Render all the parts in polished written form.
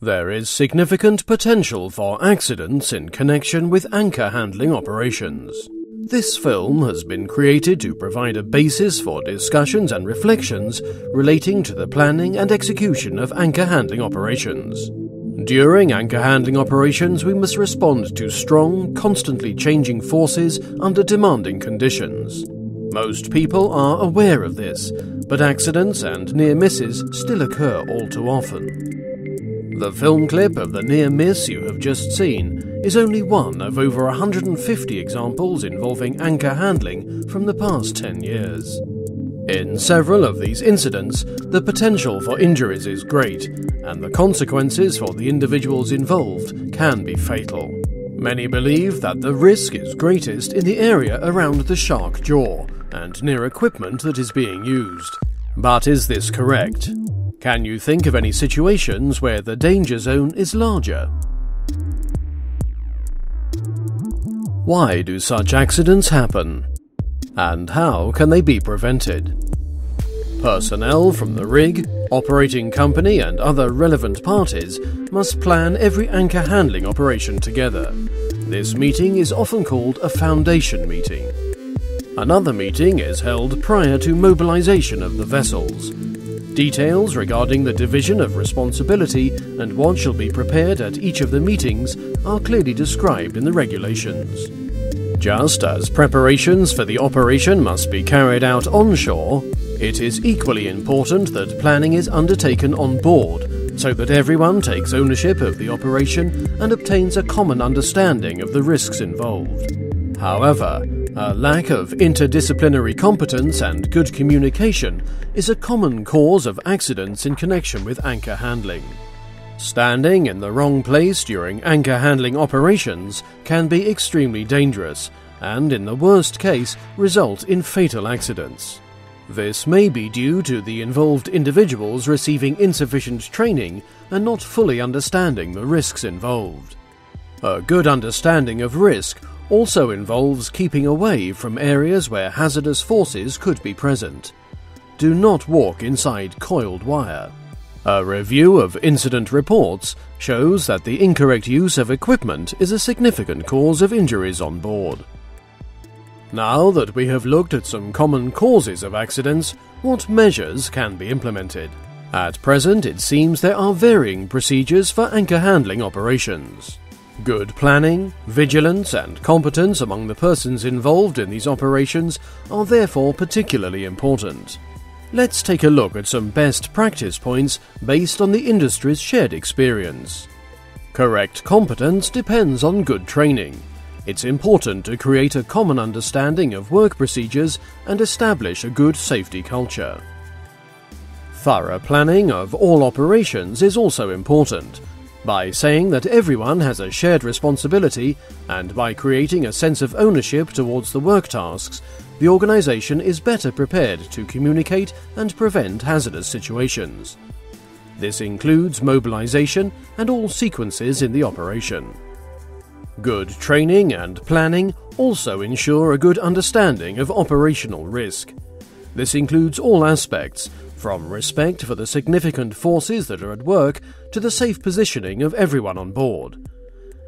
There is significant potential for accidents in connection with anchor handling operations. This film has been created to provide a basis for discussions and reflections relating to the planning and execution of anchor handling operations. During anchor handling operations, we must respond to strong, constantly changing forces under demanding conditions. Most people are aware of this, but accidents and near misses still occur all too often. The film clip of the near miss you have just seen is only one of over 150 examples involving anchor handling from the past 10 years. In several of these incidents, the potential for injuries is great, and the consequences for the individuals involved can be fatal. Many believe that the risk is greatest in the area around the shark jaw and near equipment that is being used. But is this correct? Can you think of any situations where the danger zone is larger? Why do such accidents happen? And how can they be prevented? Personnel from the rig, operating company and other relevant parties must plan every anchor handling operation together. This meeting is often called a foundation meeting. Another meeting is held prior to mobilization of the vessels. Details regarding the division of responsibility and what shall be prepared at each of the meetings are clearly described in the regulations. Just as preparations for the operation must be carried out onshore, it is equally important that planning is undertaken on board so that everyone takes ownership of the operation and obtains a common understanding of the risks involved. However, a lack of interdisciplinary competence and good communication is a common cause of accidents in connection with anchor handling. Standing in the wrong place during anchor handling operations can be extremely dangerous and, in the worst case, result in fatal accidents. This may be due to the involved individuals receiving insufficient training and not fully understanding the risks involved. A good understanding of risk also involves keeping away from areas where hazardous forces could be present. Do not walk inside coiled wire. A review of incident reports shows that the incorrect use of equipment is a significant cause of injuries on board. Now that we have looked at some common causes of accidents, what measures can be implemented? At present, it seems there are varying procedures for anchor handling operations. Good planning, vigilance and competence among the persons involved in these operations are therefore particularly important. Let's take a look at some best practice points based on the industry's shared experience. Correct competence depends on good training. It's important to create a common understanding of work procedures and establish a good safety culture. Thorough planning of all operations is also important. By saying that everyone has a shared responsibility and by creating a sense of ownership towards the work tasks, the organization is better prepared to communicate and prevent hazardous situations. This includes mobilization and all sequences in the operation. Good training and planning also ensure a good understanding of operational risk. This includes all aspects, from respect for the significant forces that are at work to the safe positioning of everyone on board.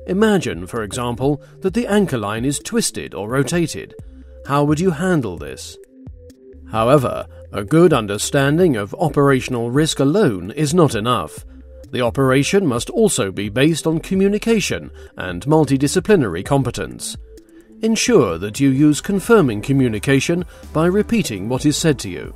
Imagine, for example, that the anchor line is twisted or rotated. How would you handle this? However, a good understanding of operational risk alone is not enough. The operation must also be based on communication and multidisciplinary competence. Ensure that you use confirming communication by repeating what is said to you.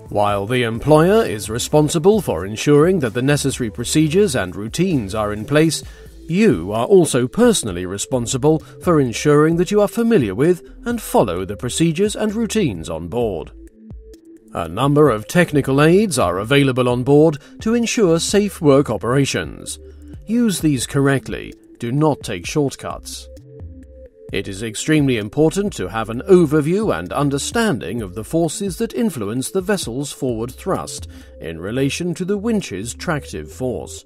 While the employer is responsible for ensuring that the necessary procedures and routines are in place, you are also personally responsible for ensuring that you are familiar with and follow the procedures and routines on board. A number of technical aids are available on board to ensure safe work operations. Use these correctly. Do not take shortcuts. It is extremely important to have an overview and understanding of the forces that influence the vessel's forward thrust in relation to the winch's tractive force.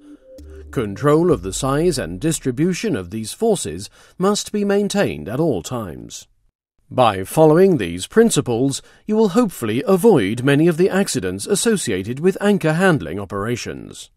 Control of the size and distribution of these forces must be maintained at all times. By following these principles, you will hopefully avoid many of the accidents associated with anchor handling operations.